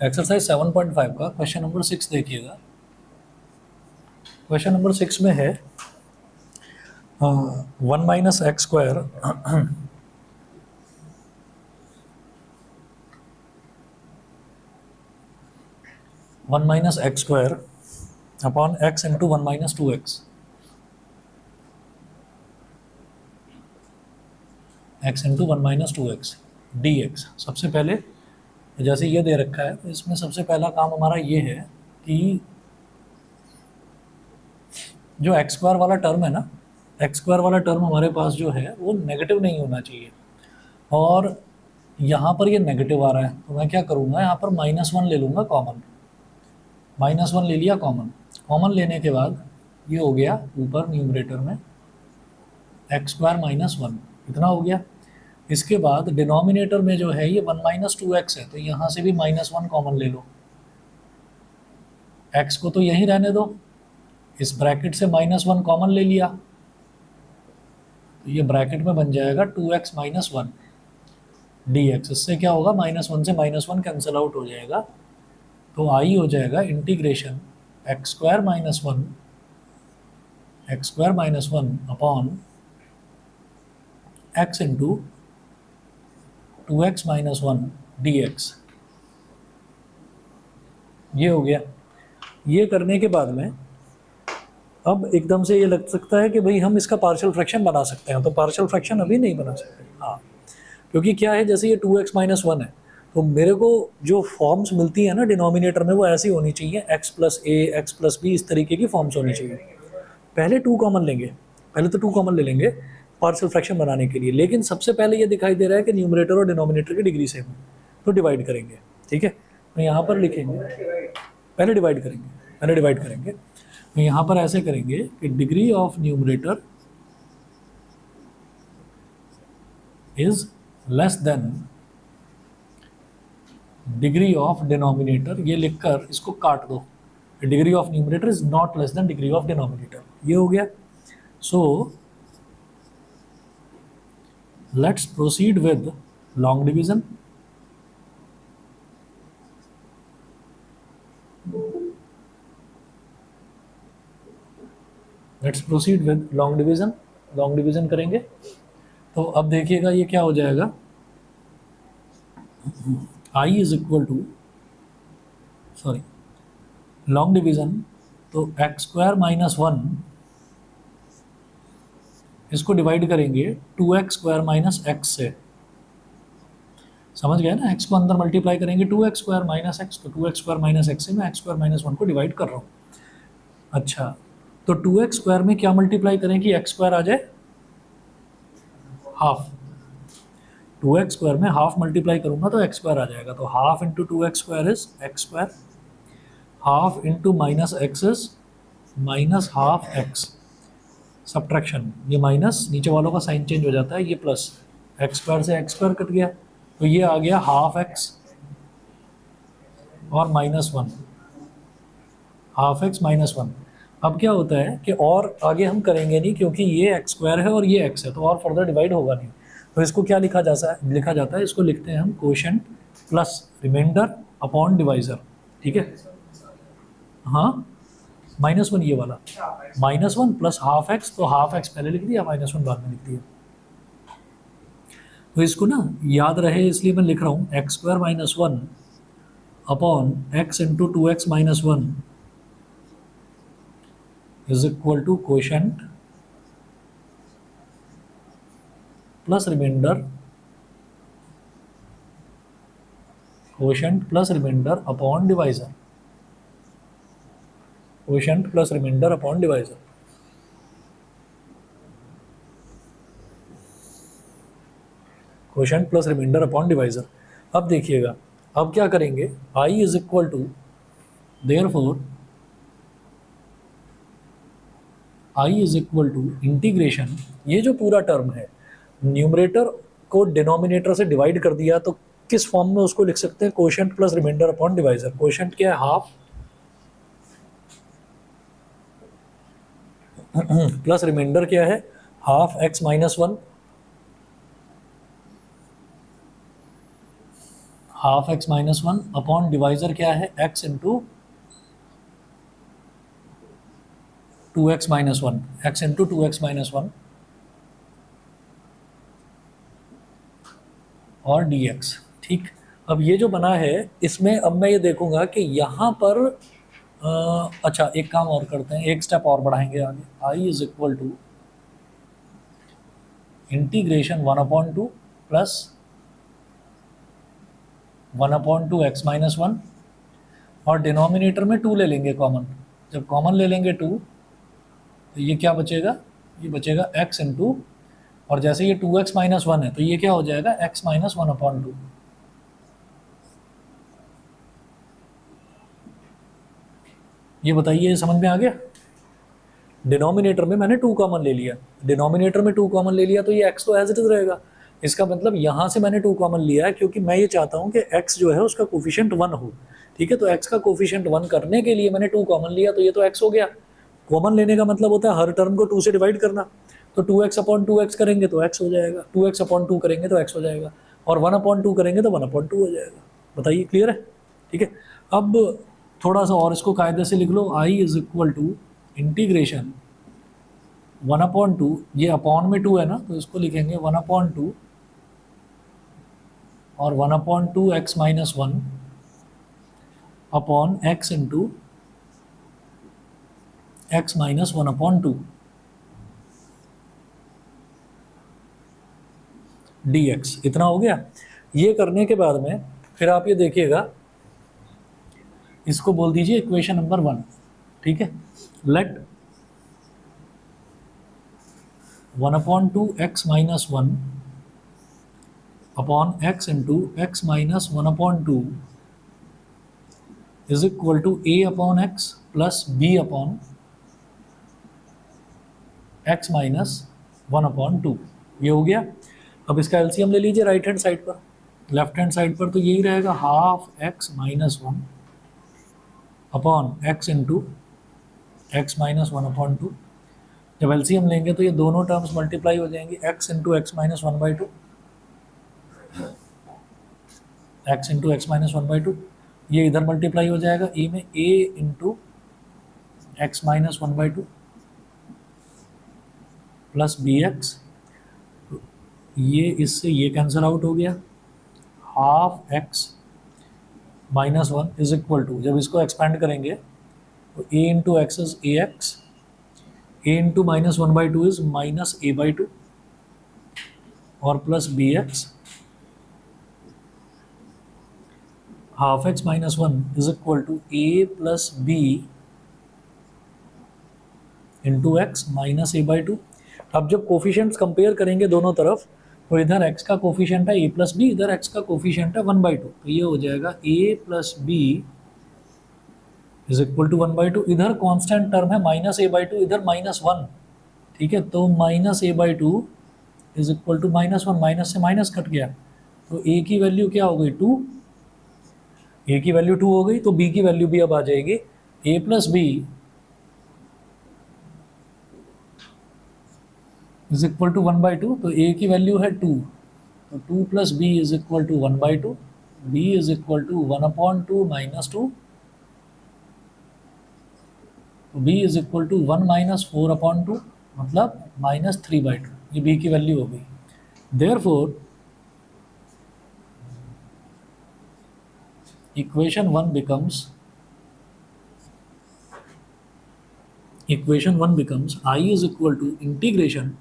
Exercise 7.5 का question number 6 देखिएगा। Question number 6 में है 1 - x² one minus x square upon x into 1 - 2x, x into 1 - 2x dx। सबसे पहले जैसे ये दे रखा है तो इसमें सबसे पहला काम हमारा ये है कि जो एक्स स्क्वायर वाला टर्म है ना, एक्स स्क्वायर वाला टर्म हमारे पास जो है वो नेगेटिव नहीं होना चाहिए। और यहाँ पर ये नेगेटिव आ रहा है तो मैं क्या करूँगा, यहाँ पर -1 ले लूँगा कॉमन। -1 ले लिया कॉमन। कॉमन लेने के बाद ये हो गया ऊपर न्यूमरेटर में x² -1, इतना हो गया। इसके बाद डिनोमिनेटर में जो है ये 1 - 2x है तो यहाँ से भी -1 कॉमन ले लो। x को तो यहीं रहने दो, इस ब्रैकेट से -1 कॉमन ले लिया तो ये ब्रैकेट में बन जाएगा 2x - 1 dx। इससे क्या होगा, -1 से -1 कैंसिल आउट हो जाएगा तो आई हो जाएगा integration x² -1 upon x into 2x - 1 dx। ये हो गया। ये करने के बाद में अब एकदम से ये लग सकता है कि भाई हम इसका पार्शियल फ्रैक्शन बना सकते हैं, तो पार्शियल फ्रैक्शन अभी नहीं बना सकते। हाँ, क्योंकि क्या है, जैसे ये 2x - 1 है तो मेरे को जो फॉर्म्स मिलती है ना डिनोमिनेटर में वो ऐसी होनी चाहिए, x + a x + b, इस तरीके की फॉर्म्स होनी चाहिए। पहले 2 कॉमन लेंगे, पहले तो 2 कॉमन ले लेंगे पार्शियल फ्रैक्शन बनाने के लिए, लेकिन सबसे पहले ये दिखाई दे रहा है कि न्यूमरेटर और डिनोमिनेटर की डिग्री सेम है तो डिवाइड करेंगे। ठीक है, तो यहाँ पर लिखेंगे पहले डिवाइड करेंगे तो यहाँ पर ऐसे करेंगे कि degree of numerator is less than degree of denominator. ये लिखकर इसको काट दो, degree of numerator is not less than degree of denominator. ये हो गया। So let's proceed with long division. Let's proceed with long division करेंगे तो अब देखिएगा ये क्या हो जाएगा, i is equal to long division तो x² - 1 इसको डिवाइड करेंगे 2x² - x से। समझ गए ना, x को अंदर मल्टीप्लाई करेंगे 2x² - x, तो 2x² - x से मैं x² - 1 को डिवाइड कर रहा हूँ। अच्छा, तो 2x² में क्या मल्टीप्लाई करें कि x² आ जाए हाफ। 2x² में हाफ मल्टीप्लाई करूंगा तो x² आ जाएगा, तो half into 2x² is x², half into -x is -½ subtraction, ये माइनस नीचे वालों का साइन चेंज हो जाता है, ये प्लस, x² से x² कट गया तो ये आ गया ½ और -1, ½ -1। अब क्या होता है कि और आगे हम करेंगे नहीं क्योंकि ये x² है और ये x है तो और फर्दर डिवाइड होगा नहीं, तो इसको क्या लिखा जाता है, इसको लिखते हैं हम quotient plus remainder upon divisor. ठीक है, हाँ, -1 ये वाला, -1 प्लस ½ तो ½ पहले लिख दिया, -1 बाद में लिख दिया। तो इसको ना याद रहे इसलिए मैं लिख रहा हूँ x² - 1 upon x into 2x - 1 is equal to quotient plus remainder upon divisor, quotient plus remainder upon divisor. Quotient plus remainder upon divisor. अब देखिएगा, अब क्या करेंगे, i is equal to therefore i is equal to integration, ये जो पूरा term है numerator को डिनोमिनेटर से डिवाइड कर दिया तो किस फॉर्म में उसको लिख सकते हैं, quotient plus remainder upon divisor. Quotient क्या है, हाफ, प्लस रिमाइंडर क्या है, ½ x - 1, half x minus one upon divisor क्या है x into two x minus one, x into two x minus one और डी एक्स। ठीक, अब ये जो बना है इसमें अब मैं ये देखूंगा कि यहाँ पर अच्छा एक काम और करते हैं, एक स्टेप और बढ़ाएंगे आगे। I is equal to integration one upon two plus one upon two x minus one, और डिनोमिनेटर में टू ले लेंगे कॉमन। जब कॉमन ले लेंगे टू तो ये क्या बचेगा, ये बचेगा एक्स इंटू, और जैसे ये टू एक्स माइनस वन है तो ये क्या हो जाएगा x minus one upon two. ये बताइए, ये समझ में आ गया? डिनोमिनेटर में मैंने टू कॉमन ले लिया, डिनोमिनेटर में टू कॉमन ले लिया तो ये एक्स तो एज इट इज रहेगा। इसका मतलब यहाँ से मैंने टू कॉमन लिया है क्योंकि मैं ये चाहता हूँ कि एक्स जो है उसका कोफिशिएंट वन हो। ठीक है, तो एक्स का कोफिशिएंट वन करने के लिए मैंने टू कॉमन लिया, तो ये तो एक्स हो गया। कॉमन लेने का मतलब होता है हर टर्म को टू से डिवाइड करना, तो two x upon two x करेंगे तो एक्स हो जाएगा, टू एक्स अपॉन टू करेंगे तो एक्स हो जाएगा, और वन अपॉन टू करेंगे तो वन अपॉन टू हो जाएगा। बताइए, क्लियर है? ठीक है, अब थोड़ा सा और इसको कायदे से लिख लो। I is equal to integration one upon two, ये अपॉन में टू है ना तो इसको लिखेंगे वन अपॉन टू और one upon two x minus one upon x into x minus one upon two D X. इतना हो गया। ये करने के बाद में फिर आप ये देखिएगा, इसको बोल दीजिए इक्वेशन नंबर वन। ठीक है, let one upon two x minus one upon x into x minus one upon two is equal to a upon x plus B upon x minus one upon two. ये हो गया। अब इसका LCM ले लीजिए right hand side पर, left hand side पर तो यही रहेगा half x minus one upon x into x minus one upon two. जब एलसीएम लेंगे तो ये दोनों टर्म्स मल्टीप्लाई हो जाएंगी, X into x minus one by two, X into x minus one by two, ये इधर मल्टीप्लाई हो जाएगा ए में, A into x minus one by two plus B X, ये इससे ये कैंसिल आउट हो गया, half x minus one is equal to, जब इसको एक्सपेंड करेंगे तो A into X is A X, A into minus one by two is minus A by two और plus B x, half x minus one is equal to a plus B into x minus A by two. अब जब coefficients compare करेंगे दोनों तरफ तो इधर x का coefficient है a प्लस बी, इधर x का कोफिशिएंट है वन बाई टू, तो ये हो जाएगा a plus B is equal to one by two. इधर कांस्टेंट टर्म है माइनस ए बाई टू, इधर माइनस वन। ठीक है, तो minus A by two is equal to minus one, minus से माइनस कट गया तो a की वैल्यू क्या हो गई टू, a की वैल्यू टू हो गई तो b की वैल्यू भी अब आ जाएगी a plus B is equal to one by two, तो a की वैल्यू है टू, तो two plus B is equal to one by two, b is equal to one upon two minus two, b is equal to one minus four upon two, मतलब minus three by two, ये b की value हो गई। Therefore equation one becomes I is equal to integration.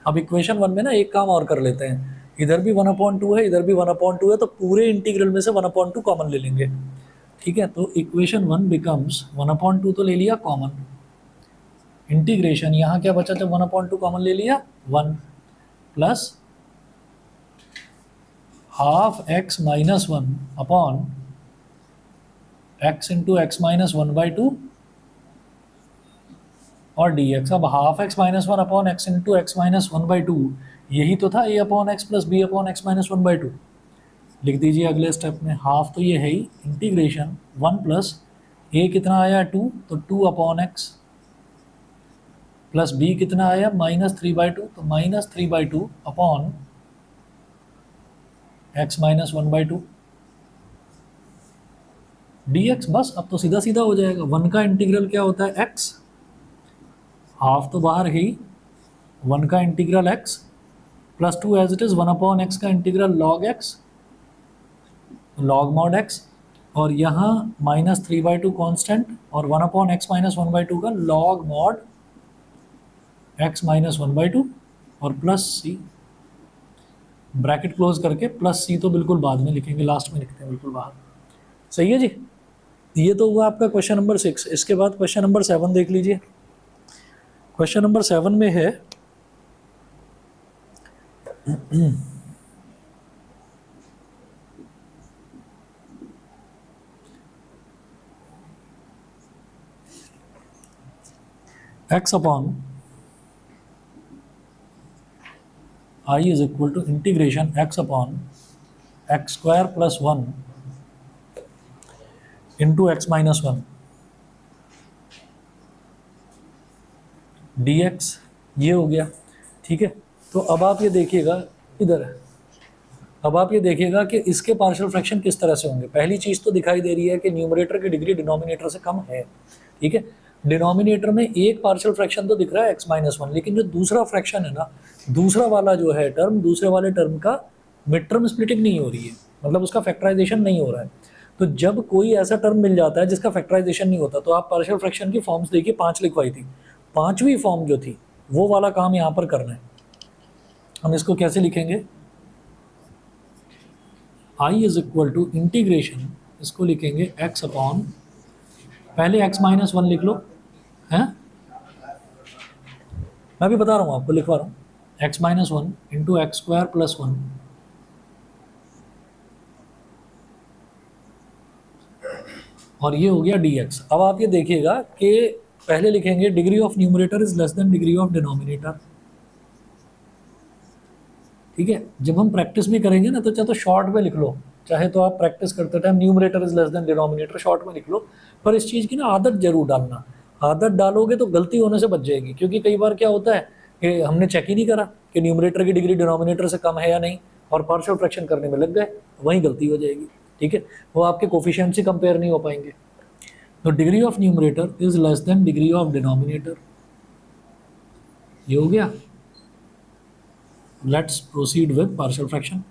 अब equation one में ना एक काम और कर लेते हैं, इधर भी वन अपॉन टू है, इधर भी वन अपॉन टू है, तो पूरे इंटीग्रल में से वन अपॉन टू कॉमन ले लेंगे। ठीक है, तो equation one becomes one upon to तो ले लिया कॉमन, इंटीग्रेशन यहाँ क्या बचा जब वन अपॉन टू कॉमन ले लिया one, plus half x minus one upon x into x minus one by two और डी एक्स। अब half x minus one upon x into x minus one by two, यही तो था A upon x plus B upon x minus one by two. लिख दीजिए अगले step में, half तो ये है ही, इंटीग्रेशन वन प्लस ए कितना आया टू, तो two upon x plus B कितना आया माइनस थ्री बाई टू, तो minus three by two upon x minus one by to dx, बस अब तो सीधा सीधा हो जाएगा। 1 का इंटीग्रल क्या होता है x, हाफ तो बाहर है ही, 1 का integral x plus 2 as it is 1 upon X का integral log X, log mod x, और यहाँ -3/2 कॉन्स्टेंट और 1 अपॉन एक्स माइनस 1/2 का लॉग मॉड x माइनस 1/2 और प्लस सी, ब्रैकेट क्लोज करके प्लस सी तो बिल्कुल बाद में लिखेंगे, लास्ट में लिखते हैं बिल्कुल बाहर। सही है जी। ये तो हुआ आपका क्वेश्चन नंबर 6। इसके बाद क्वेश्चन नंबर 7 देख लीजिए। क्वेश्चन नंबर 7 में है x upon I is equal to integration x upon x square plus 1 into x minus 1 dx, ये हो गया। ठीक है, तो अब आप ये देखिएगा इधर है, अब आप ये देखिएगा कि इसके पार्शियल फ्रैक्शन किस तरह से होंगे। पहली चीज़ तो दिखाई दे रही है कि न्यूमरेटर की डिग्री डिनोमिनेटर से कम है। ठीक है, डिनोमिनेटर में एक पार्शियल फ्रैक्शन तो दिख रहा है x माइनस 1, लेकिन जो दूसरा फ्रैक्शन है ना, दूसरा वाला जो है टर्म, दूसरे वाले टर्म का मिड टर्म स्प्लिटिंग नहीं हो रही है, मतलब उसका फैक्टराइजेशन नहीं हो रहा है। तो जब कोई ऐसा टर्म मिल जाता है जिसका फैक्टराइजेशन नहीं होता, तो आप पार्शियल फ्रैक्शन की फॉर्म्स देखिए, 5 लिखवाई थी, 5वीं फॉर्म जो थी वो वाला काम यहाँ पर करना है। हम इसको कैसे लिखेंगे, I is equal to integration, इसको लिखेंगे x अपॉन, पहले x माइनस 1 लिख लो, हैं, मैं भी बता रहा हूँ आपको, लिखवा रहा हूँ, x minus 1 into x square plus 1, और ये हो गया dx। अब आप ये देखिएगा कि पहले लिखेंगे degree of numerator is less than degree of denominator. ठीक है, जब हम प्रैक्टिस भी करेंगे ना, तो चाहे तो शॉर्ट में लिख लो, चाहे तो आप प्रैक्टिस करते time numerator is less than denominator short में लिख लो, पर इस चीज़ की ना आदत जरूर डालना। आदत डालोगे तो गलती होने से बच जाएगी, क्योंकि कई बार क्या होता है कि हमने चेक ही नहीं करा कि न्यूमरेटर की डिग्री डिनोमिनेटर से कम है या नहीं, और पार्शियल फ्रैक्शन करने में लग गए, वहीं गलती हो जाएगी। ठीक है, वो आपके कोफिशिएंट से कंपेयर नहीं हो पाएंगे। तो degree of numerator is less than degree of denominator, ये हो गया। Let's proceed with partial fraction.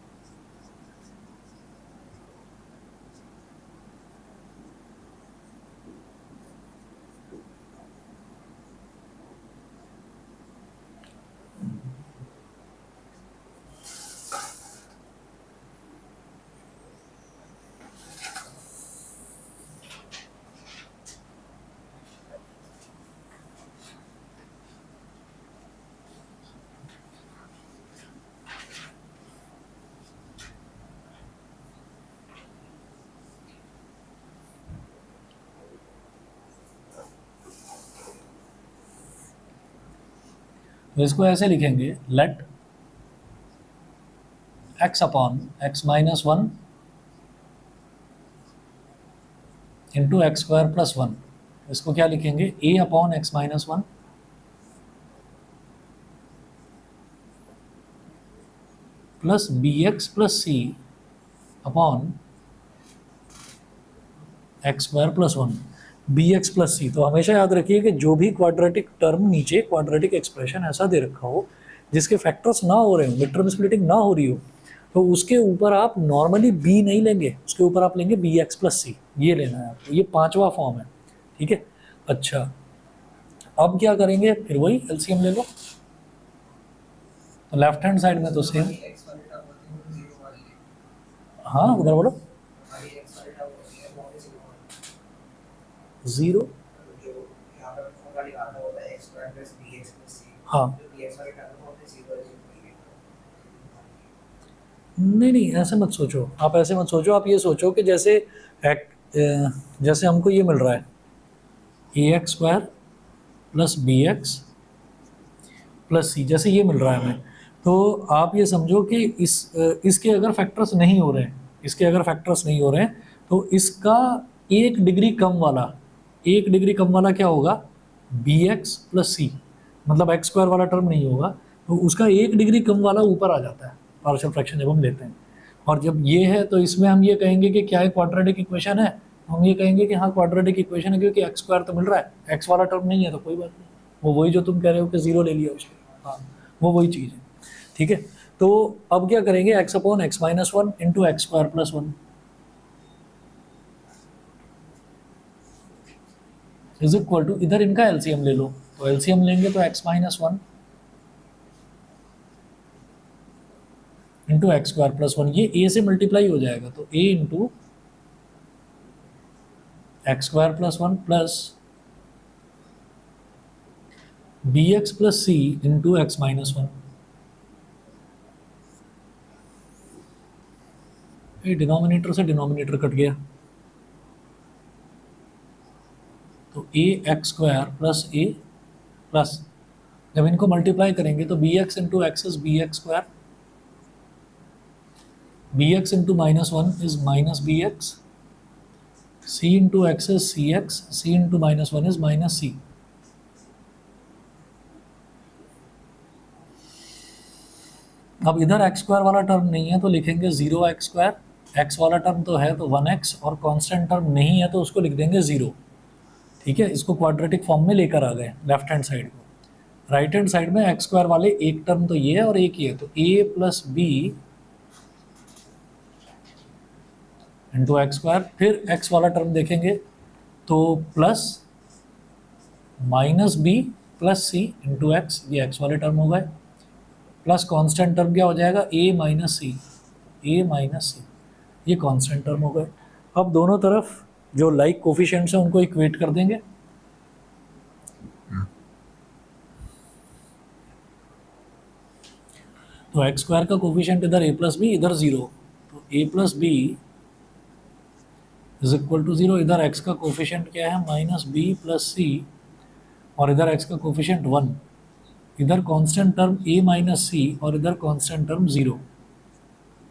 तो इसको ऐसे लिखेंगे, let x upon x minus 1 into x square plus 1, इसको क्या लिखेंगे, a upon x minus 1 plus B x plus C upon x square plus 1, B x plus C. तो हमेशा याद रखिए कि जो भी क्वाड्रेटिक टर्म, नीचे क्वाड्रेटिक एक्सप्रेशन ऐसा दे रखा हो जिसके फैक्टर्स ना हो रहे हो, मिड टर्म स्प्लिटिंग ना हो रही हो, तो उसके ऊपर आप नॉर्मली बी नहीं लेंगे, उसके ऊपर आप लेंगे बी एक्स प्लस सी, ये लेना है आपको, ये 5वां फॉर्म है। ठीक है, अच्छा अब क्या करेंगे, फिर वही एलसीएम ले लो, तो लेफ्ट हैंड साइड में तो सेम, हाँ उधर बोलो, 0, हाँ नहीं नहीं ऐसे मत सोचो, आप ऐसे मत सोचो, आप ये सोचो कि जैसे जैसे हमको ये मिल रहा है A X square plus B x plus C, जैसे ये मिल रहा है हमें, तो आप ये समझो कि इसके अगर फैक्टर्स नहीं हो रहे हैं, इसके अगर फैक्टर्स नहीं हो रहे हैं, तो इसका 1 डिग्री कम वाला, 1 डिग्री कम वाला क्या होगा, बी एक्स प्लस सी, मतलब एक्स स्क्वायर वाला टर्म नहीं होगा, तो उसका 1 डिग्री कम वाला ऊपर आ जाता है पार्शियल फ्रैक्शन जब हम लेते हैं। और जब ये है तो इसमें हम ये कहेंगे कि क्या एक क्वाड्रेटिक इक्वेशन है, हम ये कहेंगे कि हाँ क्वाड्रेटिक इक्वेशन है, क्योंकि एक्स स्क्वायर तो मिल रहा है, एक्स वाला टर्म नहीं है तो कोई बात नहीं, वो वही जो तुम कह रहे हो कि जीरो ले लिया उसके, हाँ वो वही चीज़ है। ठीक है, तो अब क्या करेंगे, X upon x minus one into x square plus one is equal to, इधर इनका एलसीएम ले लो, तो एलसीएम लेंगे तो X minus one into x square plus one, ये ए से मल्टीप्लाई हो जाएगा, तो A into x square plus one plus B x plus C into x minus one. ये डिनोमिनेटर से डिनोमिनेटर कट गया, तो A X square plus A plus, जब इनको मल्टीप्लाई करेंगे तो B X into X is B X square, B X into minus one is minus B X, C into X is C X, C into minus one is minus C. अब इधर x square वाला term नहीं है तो लिखेंगे zero x square, x वाला term तो है तो वन एक्स, और कांस्टेंट टर्म नहीं है तो उसको लिख देंगे जीरो। ठीक है, इसको क्वाड्रेटिक फॉर्म में लेकर आ गए लेफ्ट हैंड साइड को। राइट हैंड साइड में एक्स स्क्वायर वाले एक टर्म तो ये है और एक ही है, तो A plus B into x square, फिर एक्स वाला टर्म देखेंगे तो plus minus B plus C into X, ये एक्स वाले टर्म हो गए, प्लस कांस्टेंट टर्म क्या हो जाएगा, ए माइनस सी, ए माइनस सी, ये कांस्टेंट टर्म हो गए। अब दोनों तरफ जो लाइक कोफिशिएंट्स हैं उनको इक्वेट कर देंगे, तो एक्स स्क्वायर का कोफिशिएंट इधर ए प्लस बी, इधर जीरो, तो A plus B is equal to zero. इधर एक्स का कोफिशिएंट क्या है, माइनस बी प्लस सी, और इधर एक्स का कोफिशिएंट वन, इधर constant term A minus C और इधर कांस्टेंट टर्म जीरो।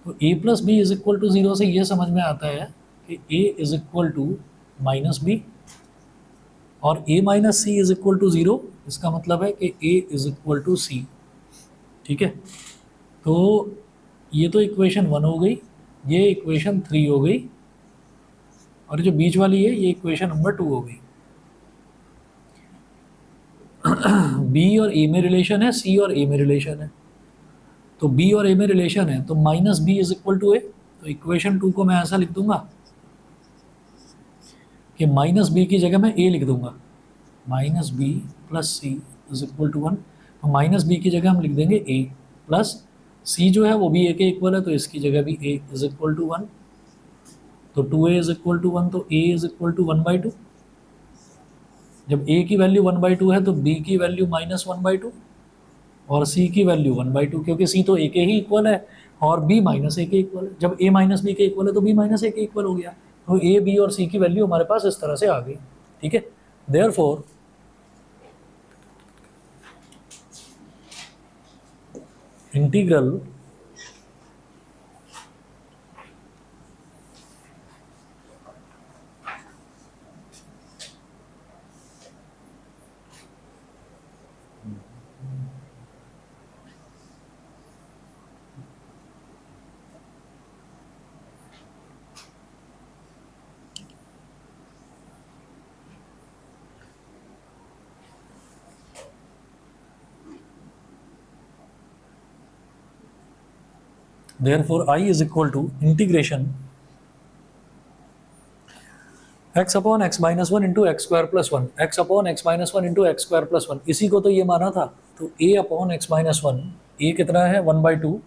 तो A plus B is equal to zero से ये समझ में आता है कि A is equal to minus B, और A minus C is equal to zero, इसका मतलब है कि A is equal to C. ठीक है, तो ये तो इक्वेशन वन हो गई, ये इक्वेशन थ्री हो गई, और जो बीच वाली है ये इक्वेशन नंबर टू हो गई। बी और ए में रिलेशन है, सी और ए में रिलेशन है, तो बी और ए में रिलेशन है तो minus B is equal to A, तो इक्वेशन टू को मैं ऐसा लिख दूंगा कि माइनस बी की जगह मैं ए लिख दूंगा, minus B plus c is equal to one, तो माइनस बी की जगह हम लिख देंगे ए, प्लस सी जो है वो भी ए के इक्वल है तो इसकी जगह भी A is equal to one, तो two A is equal to one, तो A is equal to one by two. जब ए की वैल्यू वन बाई टू है तो बी की value minus one by two, और सी की वैल्यू वन बाई टू, क्योंकि सी तो ए के ही इक्वल है और बी माइनस ए के इक्वल है। जब ए माइनस बी के इक्वल है तो बी माइनस ए के इक्वल हो गया, तो ए बी और सी की वैल्यू हमारे पास इस तरह से आ गई। ठीक है, therefore integral therefore I is equal to integration x upon x minus one into x square plus one, x upon x minus one into x square plus one, इसी को तो ये माना था, तो a upon x minus one, A कितना है one by two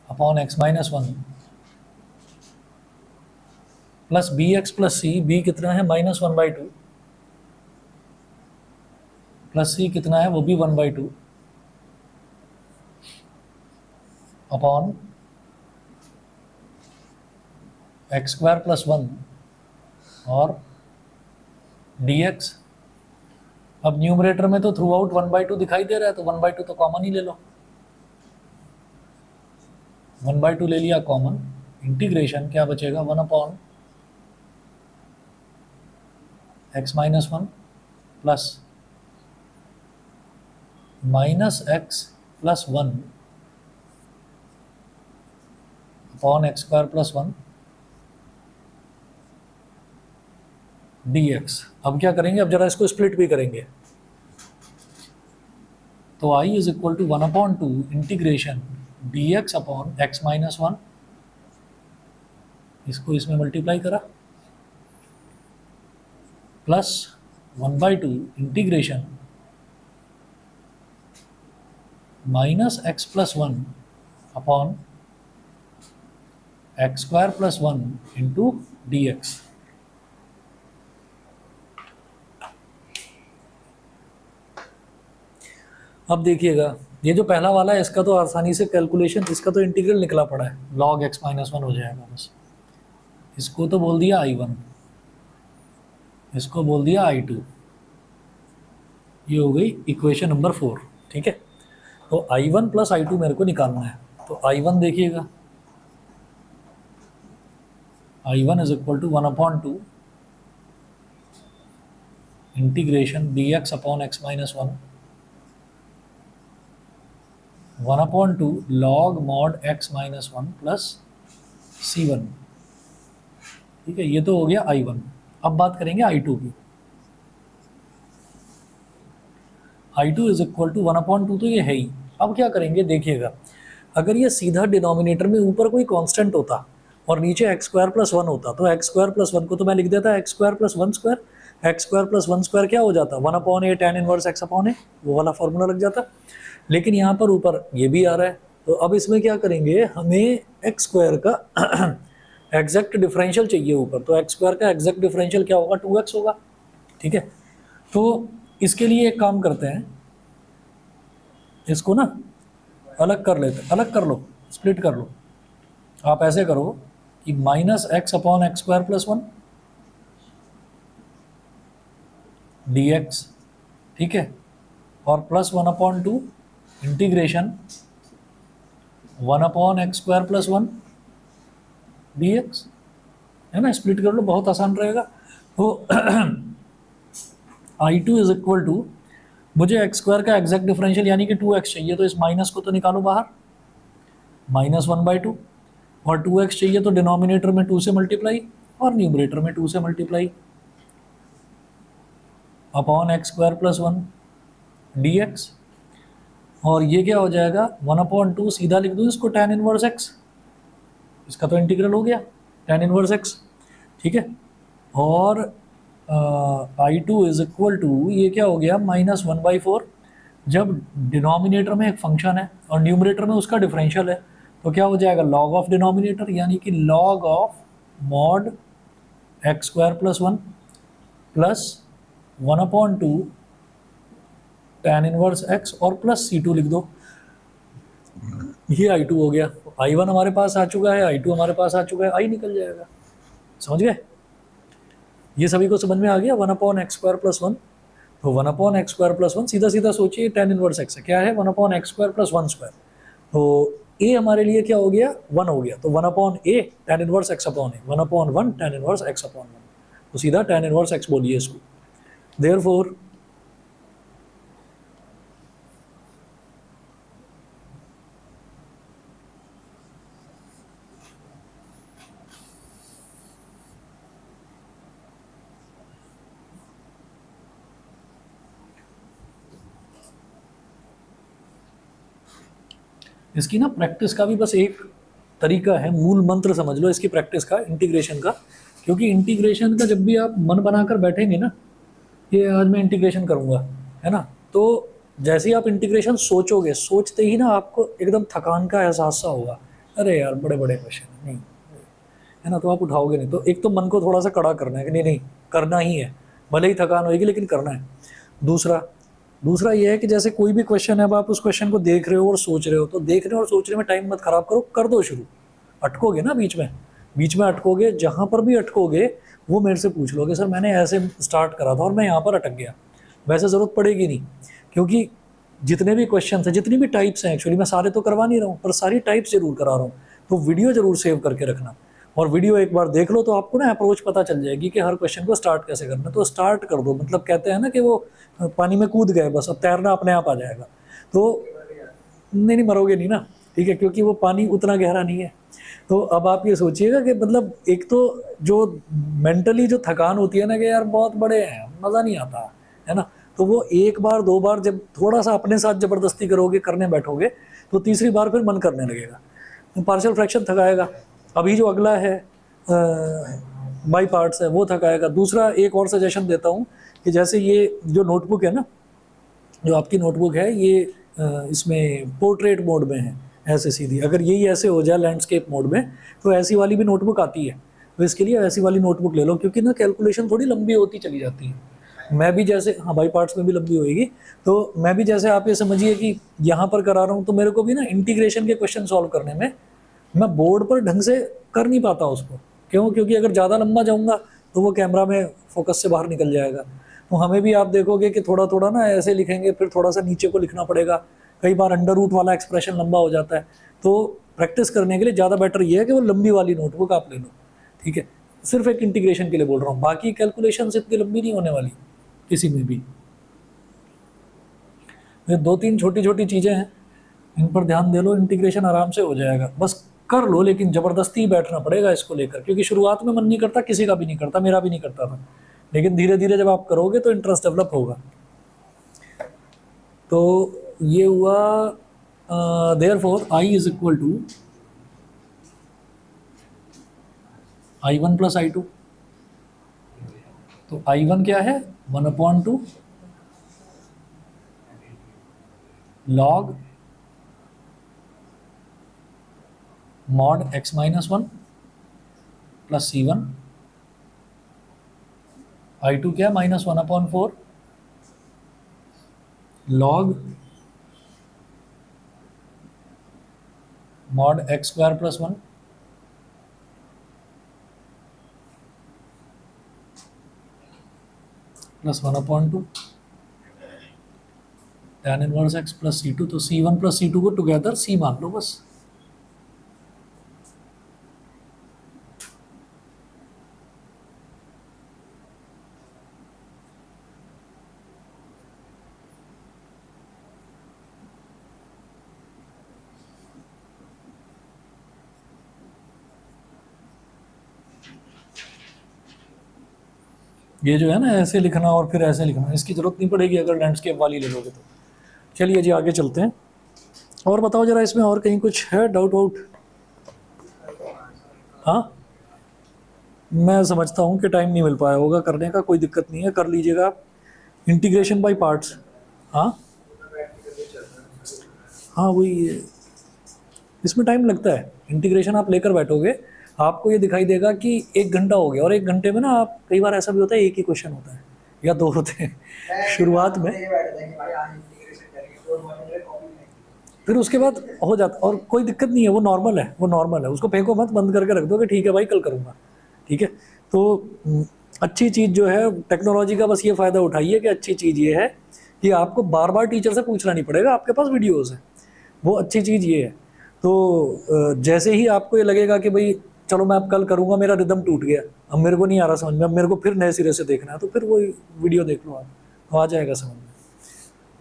upon x minus one, plus B x plus C, B कितना है minus one by two, plus C कितना है वो भी one by two, upon x square plus one और D x. अब न्यूमरेटर में तो through out one by to दिखाई दे रहा है, तो वन बाई टू तो कॉमन ही ले लो, वन बाई टू ले लिया कॉमन, इंटीग्रेशन क्या बचेगा, one upon x minus one plus minus x plus one upon x square plus one dx। अब क्या करेंगे, अब जरा इसको स्प्लिट भी करेंगे। तो i is equal to 1/2 integration dx upon x minus 1, इसको इसमें मल्टीप्लाई करा, plus 1/2 integration minus x plus 1 upon x square plus 1 into d x. अब देखिएगा, ये जो पहला वाला है इसका तो आसानी से कैलकुलेशन, इसका तो इंटीग्रल निकला पड़ा है, log x माइनस 1 हो जाएगा बस। इसको तो बोल दिया I1, इसको बोल दिया I2, ये हो गई इक्वेशन नंबर 4। ठीक है, तो I1 प्लस I2 मेरे को निकालना है। तो I1 देखिएगा, I1 is equal to 1/2 integration dx upon x minus 1, 1/2 log mod x minus 1 plus C1। ठीक है, ये तो हो गया I1। अब बात करेंगे I2 की। I2 इज इक्वल टू 1/2 तो ये है ही। अब क्या करेंगे देखिएगा, अगर ये सीधा डिनोमिनेटर में ऊपर कोई कांस्टेंट होता और नीचे एक्स स्क्वायर प्लस 1 होता, तो एक्स स्क्वायर प्लस 1 को तो मैं लिख देता x square plus 1 square, x square plus 1 square क्या हो जाता 1/a tan inverse x upon a, वो वाला फॉर्मूला लग जाता। लेकिन यहाँ पर ऊपर ये भी आ रहा है, तो अब इसमें क्या करेंगे, हमें एक्स स्क्वायर का एग्जैक्ट डिफरेंशियल चाहिए ऊपर, तो एक्स स्क्वायर का एग्जैक्ट डिफरेंशियल क्या होगा 2x होगा। ठीक है, तो इसके लिए एक काम करते हैं, इसको ना अलग कर लेते, अलग कर लो, स्प्लिट कर लो। आप ऐसे करो कि minus x upon x square plus 1 dx, ठीक है, और plus 1/2 integration 1/x square plus 1 dx, है ना, स्प्लिट कर लो, बहुत आसान रहेगा। तो I2 इज इक्वल टू, मुझे एक्स स्क्वायर का एग्जैक्ट डिफरेंशियल यानी कि 2x चाहिए, तो इस माइनस को तो निकालो बाहर, -1/2, और 2x चाहिए तो डिनोमिनेटर में 2 से मल्टीप्लाई और न्यूमरेटर में 2 से multiply, upon x square plus 1 dx। और ये क्या हो जाएगा 1/2, सीधा लिख दूँ इसको tan इनवर्स x, इसका तो इंटीग्रल हो गया tan इनवर्स x। ठीक है, और I2 इज इक्वल टू, ये क्या हो गया -1/4, जब डिनोमिनेटर में एक फंक्शन है और न्यूमरेटर में उसका डिफरेंशियल है, तो क्या हो जाएगा log ऑफ डिनोमिनेटर, यानी कि log of mod x square plus 1 plus 1/2 tan inverse x और प्लस C2 लिख दो। ये I2 हो गया, I1 हमारे पास आ चुका है, I2 हमारे पास आ चुका है, I निकल जाएगा। समझ गए, ये सभी को समझ में आ गया। 1/x स्क्वायर प्लस 1, तो 1/x स्क्वायर प्लस 1 सीधा सीधा सोचिए tan इनवर्स x है, क्या है 1/x स्क्वायर प्लस 1 स्क्वायर, तो a हमारे लिए क्या हो गया 1 हो गया, तो 1/a tan inverse x upon a, 1/1 tan inverse x upon 1, तो सीधा tan इनवर्स x बोलिए इसको। देयरफॉर इसकी ना प्रैक्टिस का भी बस एक तरीका है, मूल मंत्र समझ लो इसकी प्रैक्टिस का, इंटीग्रेशन का। क्योंकि इंटीग्रेशन का जब भी आप मन बनाकर बैठेंगे ना, ये आज मैं इंटीग्रेशन करूँगा, है ना, तो जैसे ही आप इंटीग्रेशन सोचोगे, सोचते ही ना आपको एकदम थकान का एहसास सा होगा, अरे यार बड़े बड़े क्वेश्चन नहीं, है ना, तो आप उठाओगे नहीं। तो एक तो मन को थोड़ा सा कड़ा करना है कि नहीं नहीं करना ही है, भले ही थकान होगी लेकिन करना है। दूसरा ये है कि जैसे कोई भी क्वेश्चन है, अब आप उस क्वेश्चन को देख रहे हो और सोच रहे हो, तो देखने और सोचने में टाइम मत खराब करो, कर दो शुरू। अटकोगे ना बीच में अटकोगे, जहाँ पर भी अटकोगे वो मेरे से पूछ लोगे, सर मैंने ऐसे स्टार्ट करा था और मैं यहाँ पर अटक गया। वैसे ज़रूरत पड़ेगी नहीं, क्योंकि जितने भी क्वेश्चन हैं, जितनी भी टाइप्स हैं, एक्चुअली मैं सारे तो करवा नहीं रहा हूँ, पर सारी टाइप्स जरूर करा रहा हूँ। तो वीडियो जरूर सेव करके रखना, और वीडियो एक बार देख लो तो आपको ना अप्रोच पता चल जाएगी कि हर क्वेश्चन को स्टार्ट कैसे करना। तो स्टार्ट कर दो, मतलब कहते हैं ना कि वो पानी में कूद गए, बस अब तैरना अपने आप आ जाएगा। तो नहीं मरोगे नहीं ना, ठीक है, क्योंकि वो पानी उतना गहरा नहीं है। तो अब आप ये सोचिएगा कि मतलब एक तो जो मेंटली जो थकान होती है ना कि यार बहुत बड़े हैं, मज़ा नहीं आता है ना, तो वो एक बार दो बार जब थोड़ा सा अपने साथ ज़बरदस्ती करोगे, करने बैठोगे, तो तीसरी बार फिर मन करने लगेगा, तो पार्शियल फ्रैक्शन थकाएगा। अभी जो अगला है बाई पार्ट्स है, वो थकाएगा। दूसरा एक और सजेशन देता हूँ कि जैसे ये जो नोटबुक है ना, जो आपकी नोटबुक है ये इसमें पोर्ट्रेट मोड में है, ऐसे सीधी, अगर यही ऐसे हो जाए लैंडस्केप मोड में, तो ऐसी वाली भी नोटबुक आती है। तो इसके लिए ऐसी वाली नोटबुक ले लो, क्योंकि ना कैलकुलेशन थोड़ी लंबी होती चली जाती है। मैं भी जैसे, हाँ बाई पार्ट्स में भी लंबी होएगी, तो मैं भी जैसे आप ये समझिए कि यहाँ पर करा रहा हूँ, तो मेरे को भी ना इंटीग्रेशन के क्वेश्चन सॉल्व करने में मैं बोर्ड पर ढंग से कर नहीं पाता उसको। क्यों? क्योंकि अगर ज़्यादा लंबा जाऊँगा तो वो कैमरा में फोकस से बाहर निकल जाएगा। तो हमें भी आप देखोगे कि थोड़ा थोड़ा ना ऐसे लिखेंगे, फिर थोड़ा सा नीचे को लिखना पड़ेगा, कई बार अंडर रूट वाला एक्सप्रेशन लंबा हो जाता है। तो प्रैक्टिस करने के लिए ज़्यादा बेटर ये है कि वो लंबी वाली नोटबुक आप ले लो, ठीक है। सिर्फ एक इंटीग्रेशन के लिए बोल रहा हूँ, बाकी कैलकुलेशन इतनी लंबी नहीं होने वाली किसी में भी। ये दो तीन छोटी छोटी चीज़ें हैं, इन पर ध्यान दे लो, इंटीग्रेशन आराम से हो जाएगा। बस कर लो, लेकिन ज़बरदस्ती बैठना पड़ेगा इसको लेकर, क्योंकि शुरुआत में मन नहीं करता, किसी का भी नहीं करता, मेरा भी नहीं करता था, लेकिन धीरे धीरे जब आप करोगे तो इंटरेस्ट डेवलप होगा। तो ये हुआ therefore I is equal to I1 plus I2। तो I1 क्या है? 1/2 log mod x-1 plus C1। I2 क्या? -1/4 log mod x² plus 1 plus 1/2 tan inverse x plus C2। तो C1 प्लस C2 को टुगेदर C मान लो बस। ये जो है ना ऐसे लिखना और फिर ऐसे लिखना, इसकी ज़रूरत नहीं पड़ेगी अगर लैंडस्केप वाली ले लोगे तो। चलिए जी आगे चलते हैं, और बताओ जरा इसमें और कहीं कुछ है डाउट वाउट? हाँ, मैं समझता हूँ कि टाइम नहीं मिल पाया होगा करने का, कोई दिक्कत नहीं है, कर लीजिएगा आप इंटीग्रेशन बाय पार्ट्स। हाँ हाँ, वही है। इसमें टाइम लगता है, इंटीग्रेशन आप लेकर बैठोगे, आपको ये दिखाई देगा कि 1 घंटा हो गया, और 1 घंटे में ना आप, कई बार ऐसा भी होता है एक ही क्वेश्चन होता है या दो होते हैं शुरुआत में, फिर उसके बाद हो जाता, और कोई दिक्कत नहीं है, वो नॉर्मल है, वो नॉर्मल है, उसको फेंको मत, बंद करके रख दो कि ठीक है भाई कल करूँगा, ठीक है। तो अच्छी चीज़ जो है टेक्नोलॉजी का, बस ये फ़ायदा उठाइए कि अच्छी चीज़ ये है कि आपको बार बार टीचर से पूछना नहीं पड़ेगा, आपके पास वीडियोज़ हैं, वो अच्छी चीज़ ये है। तो जैसे ही आपको ये लगेगा कि भाई चलो मैं अब कल करूँगा, मेरा रिदम टूट गया, अब मेरे को नहीं आ रहा समझ में, अब मेरे को फिर नए सिरे से देखना है, तो फिर वही वीडियो देख लो आप, तो आ जाएगा समझ में,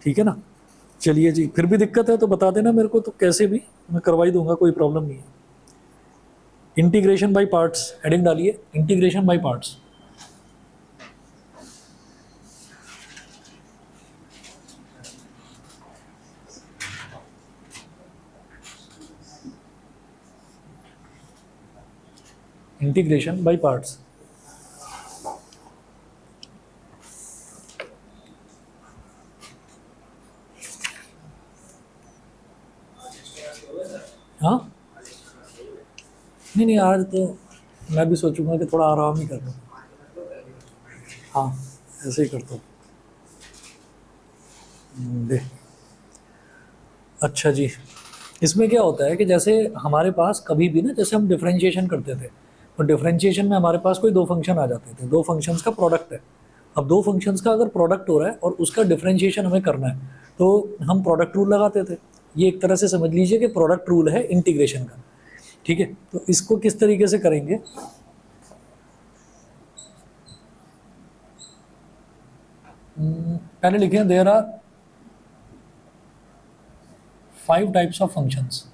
ठीक है ना। चलिए जी, फिर भी दिक्कत है तो बता देना मेरे को, तो कैसे भी मैं करवा ही दूंगा, कोई प्रॉब्लम नहीं है। इंटीग्रेशन बाय पार्ट्स हेडिंग डालिए, integration by parts. Integration by parts. हाँ, नहीं नहीं, आज तो मैं भी सोचूंगा कि थोड़ा आराम ही कर लूँ। हाँ, ऐसे ही करता हूँ। दे, अच्छा जी, इसमें क्या होता है कि जैसे हमारे पास कभी भी ना, जैसे हम डिफरेंशिएशन करते थे, तो डिफरेंशिएशन में हमारे पास कोई दो फंक्शन आ जाते थे, दो फंक्शंस का प्रोडक्ट है। अब दो फंक्शंस का अगर प्रोडक्ट हो रहा है और उसका डिफरेंशिएशन हमें करना है, तो हम प्रोडक्ट रूल लगाते थे। ये एक तरह से समझ लीजिए कि प्रोडक्ट रूल है इंटीग्रेशन का, ठीक है। तो इसको किस तरीके से करेंगे, पहले लिखें there are 5 types of functions.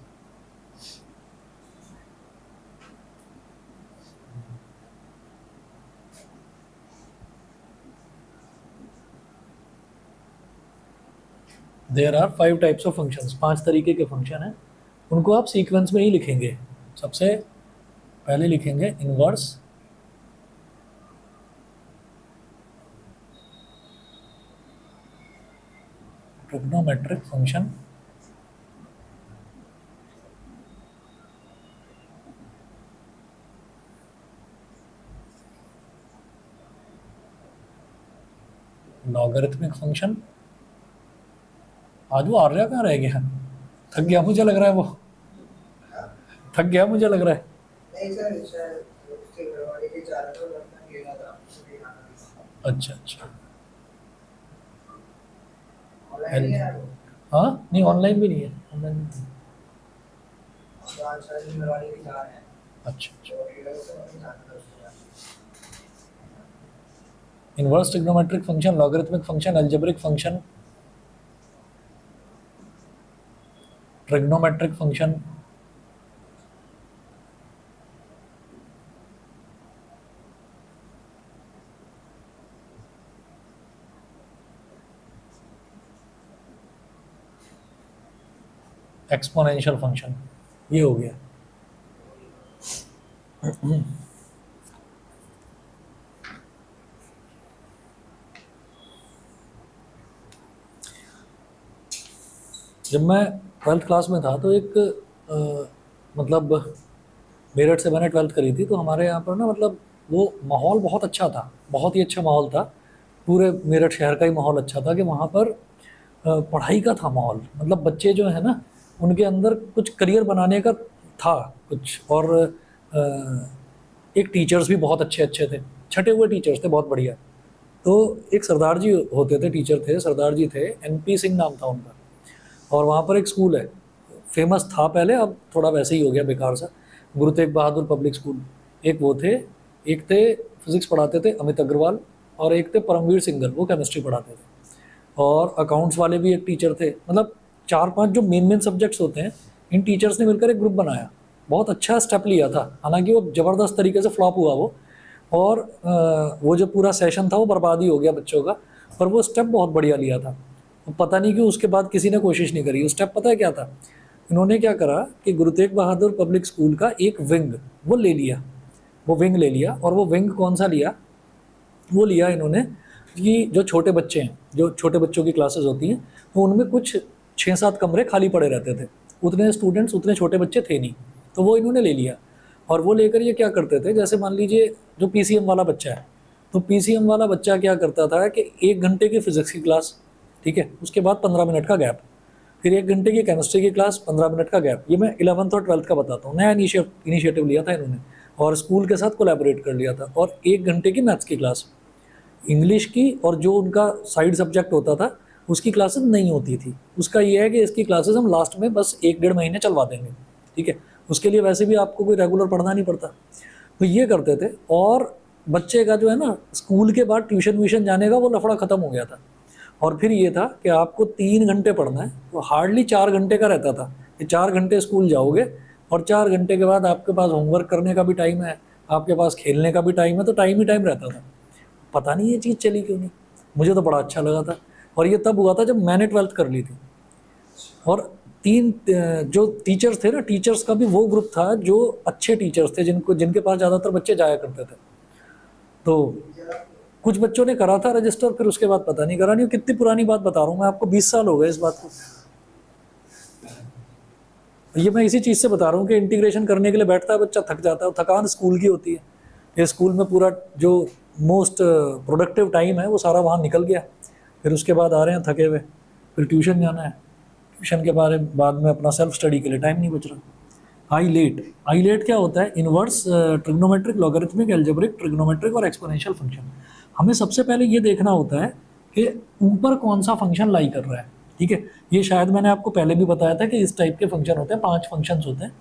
There are 5 types of functions, 5 तरीके के फंक्शन हैं, उनको आप सीक्वेंस में ही लिखेंगे। सबसे पहले लिखेंगे inverse trigonometric function, logarithmic function. आज वो आर्या कहाँ रह गया, थक गया मुझे लग रहा है, वो थक गया मुझे लग रहा है। नहीं सर, सर उसके घरवाले के चारा तो लगता लेना था, उसको लेना था। अच्छा अच्छा, ऑनलाइन नहीं है वो। हाँ नहीं ऑनलाइन भी नहीं है, ऑनलाइन नहीं है। तो आज सर घरवाले के जा रहे हैं, अच्छा अच्छा, तो ये लोग से नहीं जाना था उसको। Inverse trigonometric function, logarithmic function, algebraic function, trigonometric function, exponential function, ये हो गया। जब मैं 12th क्लास में था तो एक मतलब मेरठ से मैंने 12th करी थी, तो हमारे यहाँ पर ना मतलब वो माहौल बहुत अच्छा था, बहुत ही अच्छा माहौल था। पूरे मेरठ शहर का ही माहौल अच्छा था कि वहाँ पर पढ़ाई का था माहौल, मतलब बच्चे जो है ना उनके अंदर कुछ करियर बनाने का था कुछ, और एक टीचर्स भी बहुत अच्छे अच्छे थे, छटे हुए टीचर्स थे बहुत बढ़िया। तो एक सरदार जी होते थे, टीचर थे, सरदार जी थे, NP सिंह नाम था उनका। और वहाँ पर एक स्कूल है, फेमस था पहले, अब थोड़ा वैसे ही हो गया बेकार सा, गुरु तेग बहादुर पब्लिक स्कूल। एक वो थे, एक थे फिजिक्स पढ़ाते थे अमित अग्रवाल, और एक थे परमवीर सिंगल, वो केमिस्ट्री पढ़ाते थे। और अकाउंट्स वाले भी एक टीचर थे, मतलब 4-5 जो मेन मेन सब्जेक्ट्स होते हैं, इन टीचर्स ने मिलकर एक ग्रुप बनाया, बहुत अच्छा स्टेप लिया था। हालांकि वो ज़बरदस्त तरीके से फ्लॉप हुआ वो, और वो जो पूरा सेशन था वो बर्बाद ही हो गया बच्चों का, पर वो स्टेप बहुत बढ़िया लिया था। पता नहीं क्यों उसके बाद किसी ने कोशिश नहीं करी। उस स्टेप पता है क्या था, इन्होंने क्या करा कि गुरु तेग बहादुर पब्लिक स्कूल का एक विंग वो ले लिया, वो विंग ले लिया। और वो विंग कौन सा लिया, वो लिया इन्होंने कि जो छोटे बच्चे हैं, जो छोटे बच्चों की क्लासेस होती हैं, तो उनमें कुछ 6-7 कमरे खाली पड़े रहते थे, उतने स्टूडेंट्स, उतने छोटे बच्चे थे नहीं, तो वो इन्होंने ले लिया। और वो लेकर ये क्या करते थे, जैसे मान लीजिए जो PCM वाला बच्चा है, तो PCM वाला बच्चा क्या करता था कि 1 घंटे की फिजिक्स की क्लास, ठीक है, उसके बाद 15 मिनट का गैप, फिर 1 घंटे की केमिस्ट्री की क्लास, 15 मिनट का गैप। ये मैं 11th और 12th का बताता हूँ, नया इनिशिएटिव लिया था इन्होंने, और स्कूल के साथ कोलैबोरेट कर लिया था। और 1 घंटे की मैथ्स की क्लास, इंग्लिश की, और जो उनका साइड सब्जेक्ट होता था उसकी क्लासेस नहीं होती थी। उसका ये है कि इसकी क्लासेस हम लास्ट में बस 1-1.5 महीने चलवा देंगे, ठीक है, उसके लिए वैसे भी आपको कोई रेगुलर पढ़ना नहीं पड़ता। तो ये करते थे, और बच्चे का जो है ना स्कूल के बाद ट्यूशन व्यूशन जाने का वो लफड़ा ख़त्म हो गया था। और फिर ये था कि आपको 3 घंटे पढ़ना है, तो हार्डली 4 घंटे का रहता था कि 4 घंटे स्कूल जाओगे, और 4 घंटे के बाद आपके पास होमवर्क करने का भी टाइम है, आपके पास खेलने का भी टाइम है, तो टाइम ही टाइम रहता था। पता नहीं ये चीज़ चली क्यों नहीं, मुझे तो बड़ा अच्छा लगा था। और ये तब हुआ था जब मैंने 12th कर ली थी। और 3 जो टीचर्स थे ना, टीचर्स का भी वो ग्रुप था जो अच्छे टीचर्स थे, जिनके पास ज़्यादातर बच्चे जाया करते थे। तो कुछ बच्चों ने करा था रजिस्टर, फिर उसके बाद पता नहीं करा नहीं। कितनी पुरानी बात बता रहा हूँ मैं आपको, 20 साल हो गए इस बात को। ये मैं इसी चीज़ से बता रहा हूँ कि इंटीग्रेशन करने के लिए बैठता है बच्चा, थक जाता है, थकान स्कूल की होती है। ये स्कूल में पूरा जो मोस्ट प्रोडक्टिव टाइम है वो सारा वहाँ निकल गया, फिर उसके बाद आ रहे हैं थके हुए, फिर ट्यूशन जाना है, ट्यूशन के बाद में अपना सेल्फ स्टडी के लिए टाइम नहीं बच रहा। आई लेट क्या होता है, inverse trigonometric, logarithmic, algebraic, trigonometric और एक्सपोनेंशियल फंक्शन। हमें सबसे पहले ये देखना होता है कि ऊपर कौन सा फंक्शन लाई कर रहा है, ठीक है। ये शायद मैंने आपको पहले भी बताया था कि इस टाइप के फंक्शन होते हैं, 5 फंक्शंस होते हैं।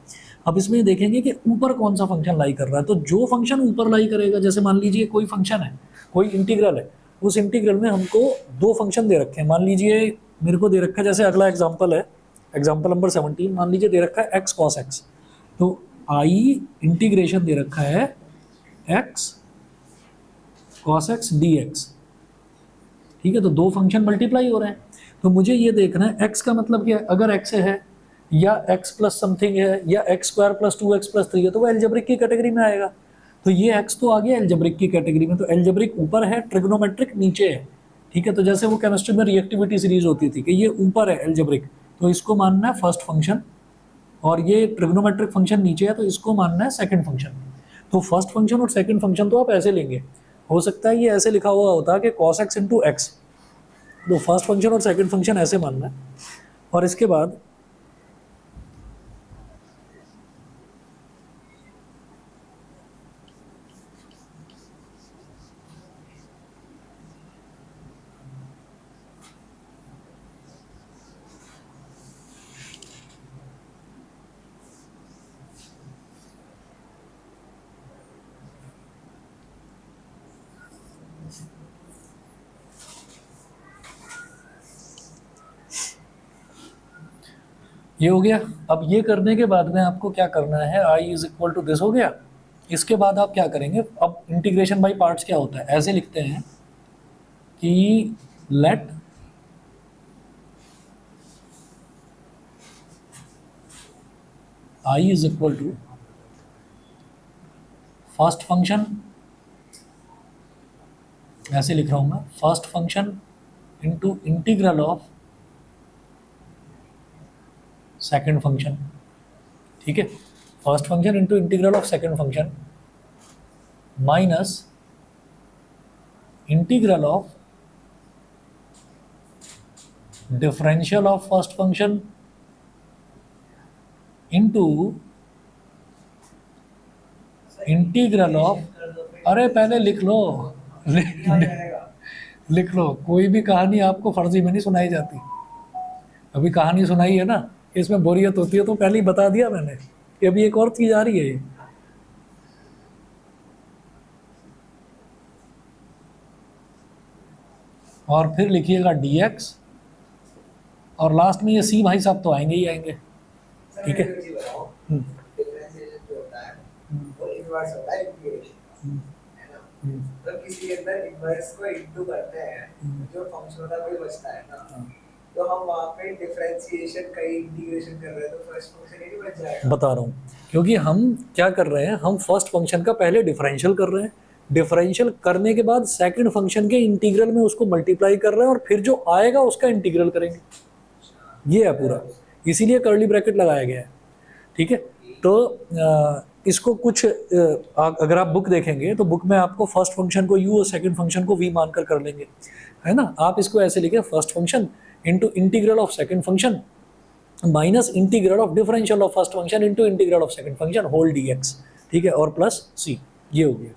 अब इसमें देखेंगे कि ऊपर कौन सा फंक्शन लाई कर रहा है, तो जो फंक्शन ऊपर लाई करेगा, जैसे मान लीजिए कोई फंक्शन है, कोई इंटीग्रल है, उस इंटीग्रल में हमको 2 फंक्शन दे रखे हैं। मान लीजिए मेरे को दे रखा है, जैसे अगला एग्जाम्पल है, एग्जाम्पल नंबर 17, मान लीजिए दे रखा है x cos x, तो आई इंटीग्रेशन दे रखा है x cos x dx, ठीक है। तो 2 फंक्शन मल्टीप्लाई हो रहे हैं, तो मुझे ये देखना है x का मतलब क्या है, अगर x है या x प्लस समथिंग है या x square plus 2x plus 3 है तो वो एल्जेब्रिक की कैटेगरी में आएगा। तो ये x तो आ गया एल्जेब्रिक की कैटेगरी में, तो एल्जेब्रिक ऊपर है, ट्रिग्नोमेट्रिक नीचे है। ठीक है, तो जैसे वो केमिस्ट्री में रिएक्टिविटी सीरीज होती थी कि ये ऊपर है एल्जेब्रिक, तो इसको मानना है फर्स्ट फंक्शन, और ये ट्रिग्नोमेट्रिक फंक्शन नीचे है तो इसको मानना है सेकंड फंक्शन। तो फर्स्ट फंक्शन और सेकंड फंक्शन तो आप ऐसे लेंगे, हो सकता है ये ऐसे लिखा हुआ होता कि cos x इंटू एक्स, तो फर्स्ट फंक्शन और सेकंड फंक्शन ऐसे मानना है। और इसके बाद ये हो गया। अब ये करने के बाद में आपको क्या करना है, i is equal to this हो गया। इसके बाद आप क्या करेंगे, अब इंटीग्रेशन बाई पार्ट्स क्या होता है, ऐसे लिखते हैं कि let i is equal to first function, ऐसे लिख रहा हूं मैं, first function into integral of second function. ठीक है, first function into integral of second function minus integral of differential of first function into integral of, अरे पहले लिख लो, लिख लो, कोई भी कहानी आपको फर्जी में नहीं सुनाई जाती। अभी कहानी सुनाई है ना, इसमें बोरियत होती है, तो पहले ही बता दिया मैंने कि अभी एक और चीज आ रही है ये। और फिर लिखिएगा dx, और लास्ट में ये c भाई साहब तो आएंगे ही आएंगे। ठीक है, डिफरेंशिएशन जो होता है वो इनवर्स होता है इंटीग्रेशन, है ना। तो किसी के अंदर इनवर्स को इनटू करते हैं, जो फंक्शन होता है वही बचता है ना। तो हम वहाँ पे डिफरेंशिएशन का इंटीग्रेशन कर रहे हैं, तो फर्स्ट फंक्शन ही नहीं बच जाएगा। बता रहा हूँ, क्योंकि हम क्या कर रहे हैं, हम फर्स्ट फंक्शन का पहले डिफरेंशियल कर रहे हैं, डिफरेंशियल करने के बाद सेकंड फंक्शन के इंटीग्रल में उसको मल्टीप्लाई कर रहे हैं, और फिर जो आएगा उसका इंटीग्रल करेंगे। ये है पूरा, इसीलिए कर्ली ब्रैकेट लगाया गया है। ठीक है, तो इसको कुछ अगर आप बुक देखेंगे तो बुक में आपको फर्स्ट फंक्शन को u और सेकंड फंक्शन को v मानकर कर लेंगे, है ना। आप इसको ऐसे लिखे, first function into integral of second function minus integral of differential of first function into integral of second function whole dx। ठीक है, और प्लस c, ये हो गया।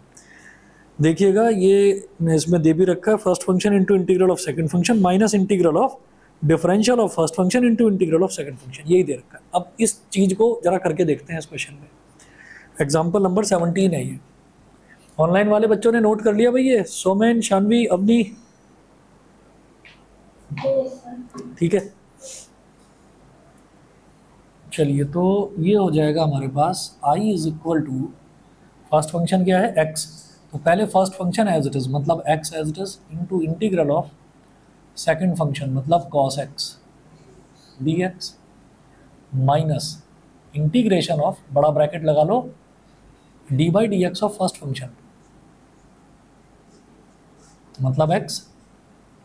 देखिएगा ये इसमें दे भी रखा है, first function into integral of second function minus integral of differential of first function into integral of second function, यही दे रखा है। अब इस चीज़ को जरा करके देखते हैं इस क्वेश्चन में। एग्जाम्पल नंबर 17 है ये। ऑनलाइन वाले बच्चों ने नोट कर लिया भाई, ये सोमेन, शानवी, अवनी, ठीक है। चलिए, तो ये हो जाएगा हमारे पास i is equal to, first function क्या है x, तो पहले first function as it is मतलब x as it is into integral of second function मतलब cos x dx minus integration of, बड़ा ब्रैकेट लगा लो, D by D x of first function मतलब x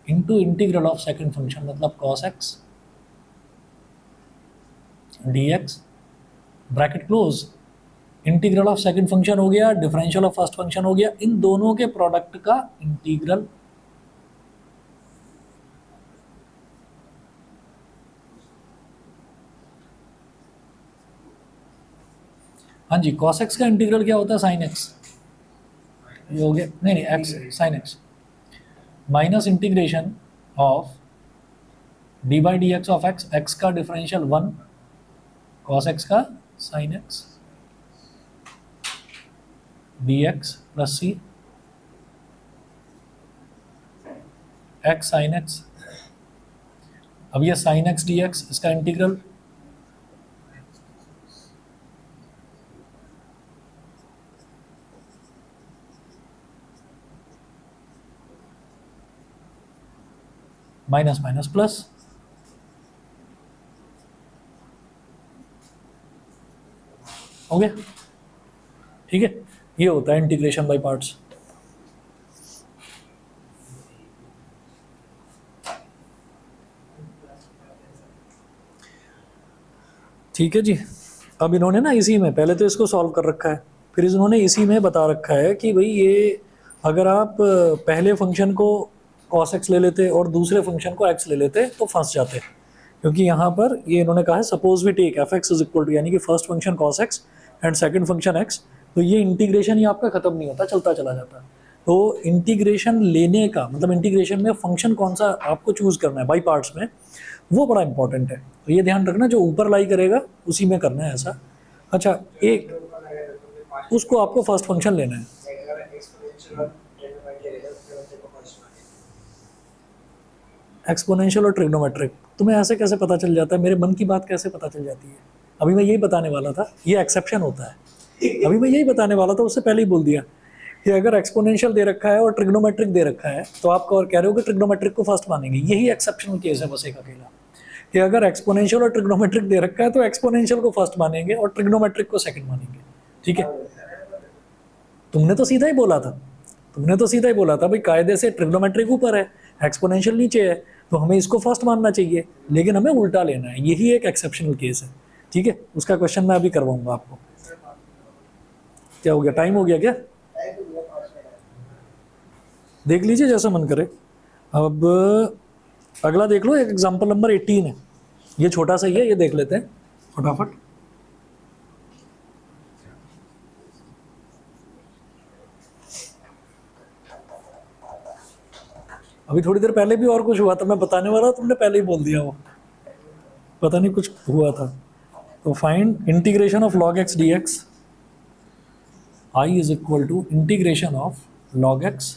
into integral of second function मतलब cos x dx, bracket close, integral of second function हो गया, differential of first function हो गया, इन दोनों के प्रोडक्ट का इंटीग्रल। हाँ जी, cos x का इंटीग्रल क्या होता है, sin x, ये हो गया, नहीं नहीं x sin x minus integration of D by D x of x, x का डिफरेंशियल 1 cos x का sin x dx plus c x sin x। अब ये sin x dx, इसका इंटीग्रल माइनस माइनस प्लस हो गया, ठीक है। ये होता है इंटीग्रेशन बाय पार्ट्स। ठीक है जी। अब इन्होंने ना इसी में पहले तो इसको सॉल्व कर रखा है, फिर इन्होंने इसी में बता रखा है कि भाई ये अगर आप पहले फंक्शन को cos x ले लेते और दूसरे फंक्शन को x ले लेते तो फंस जाते, क्योंकि यहाँ पर ये इन्होंने कहा है suppose we take f x is equal to, यानी कि first function cos x and second function x, तो ये इंटीग्रेशन ही आपका खत्म नहीं होता, चलता चला जाता है। तो इंटीग्रेशन लेने का मतलब इंटीग्रेशन में फंक्शन कौन सा आपको चूज करना है बाई पार्ट्स में, वो बड़ा इंपॉर्टेंट है। तो ये ध्यान रखना, जो ऊपर लाई करेगा उसी में करना है ऐसा। अच्छा, एक उसको आपको फर्स्ट फंक्शन लेना है। एक्सपोनेंशियल और ट्रिग्नोमेट्रिक तुम्हें ऐसे कैसे पता चल जाता है, मेरे मन की बात कैसे पता चल जाती है? अभी मैं यही बताने वाला था, ये एक्सेप्शन होता है। अभी मैं यही बताने वाला था, उससे पहले ही बोल दिया कि अगर एक्सपोनेंशियल दे रखा है और ट्रिग्नोमेट्रिक दे रखा है तो आप और कह रहे हो कि ट्रिग्नोमेट्रिक को फर्स्ट मानेंगे। यही एक्सेप्शनल केस है बस एक अकेला, कि अगर एक्सपोनेंशियल और ट्रिग्नोमेट्रिक दे रखा है तो एक्सपोनेंशियल को फर्स्ट मानेंगे और ट्रिग्नोमेट्रिक को सेकंड मानेंगे। ठीक है, तुमने तो सीधा ही बोला था, तुमने तो सीधा ही बोला था भाई कायदे से ट्रिग्नोमेट्रिक ऊपर है, एक्सपोनेंशियल नीचे है, तो हमें इसको फर्स्ट मानना चाहिए, लेकिन हमें उल्टा लेना है। यही एक एक्सेप्शनल केस है। ठीक है, उसका क्वेश्चन मैं अभी करवाऊंगा आपको। क्या हो गया, टाइम हो गया क्या? देख लीजिए जैसा मन करे। अब अगला देख लो, एक एग्जांपल नंबर 18 है, ये छोटा सा ही है, ये देख लेते हैं फटाफट। अभी थोड़ी देर पहले भी और कुछ हुआ था, मैं बताने वाला, तुमने पहले ही बोल दिया, वो पता नहीं कुछ हुआ था। तो find integration of log x dx, I is equal to integration of log x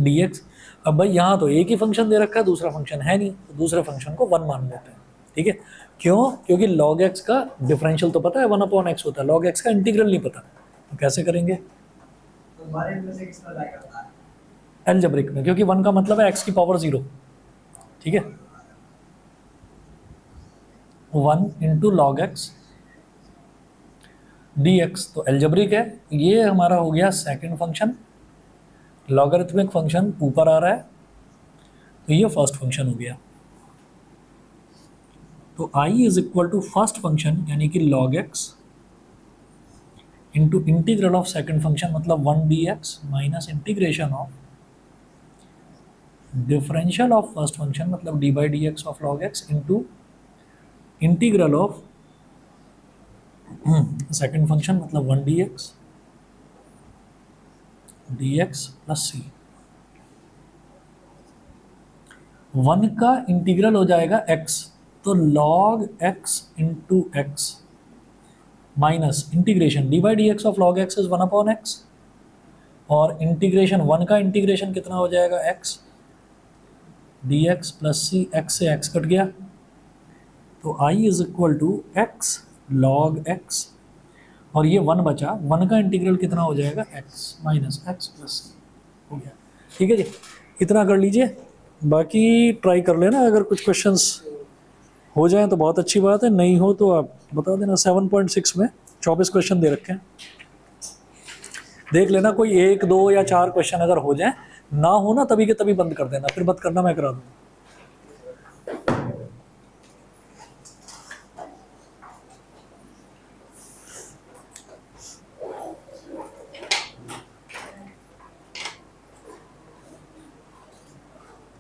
dx। अब भाई यहाँ तो एक ही फंक्शन दे रखा है, दूसरा फंक्शन है नहीं, तो दूसरे फंक्शन को 1 मान लेते हैं। ठीक है, क्यों? क्योंकि log x का डिफरेंशियल तो पता है 1/x होता है, log x का इंटीग्रल नहीं पता, तो कैसे करेंगे? अलजेब्रिक में, क्योंकि 1 का मतलब है x की पावर 0। ठीक है, 1 इंटू log x dx, तो अलजेब्रिक है। ये हमारा हो गया सेकंड फंक्शन, लॉगरिथमिक फंक्शन ऊपर आ रहा है, तो ये फर्स्ट फंक्शन हो गया। तो I is equal to first function यानी कि log x into integral of second function मतलब 1 dx minus integration of differential of first function मतलब d by D x of log x into integral of second function मतलब 1 dx plus c। 1 का integral हो जाएगा x, तो log x into x minus integration d by D x of log x is 1/x, और integration 1 का integration कितना हो जाएगा x dx plus c, x से x कट गया, तो I is equal to x log x, और ये 1 बचा, 1 का इंटीग्रल कितना हो जाएगा x minus x plus c हो गया। ठीक है जी, इतना कर लीजिए, बाकी ट्राई कर लेना, अगर कुछ क्वेश्चंस हो जाए तो बहुत अच्छी बात है, नहीं हो तो आप बता देना। 7.6 में 24 क्वेश्चन दे रखे हैं, देख लेना, कोई 1, 2 या 4 क्वेश्चन अगर हो जाए, ना हो ना तभी के तभी बंद कर देना, फिर मत करना, मैं करा दूँगा।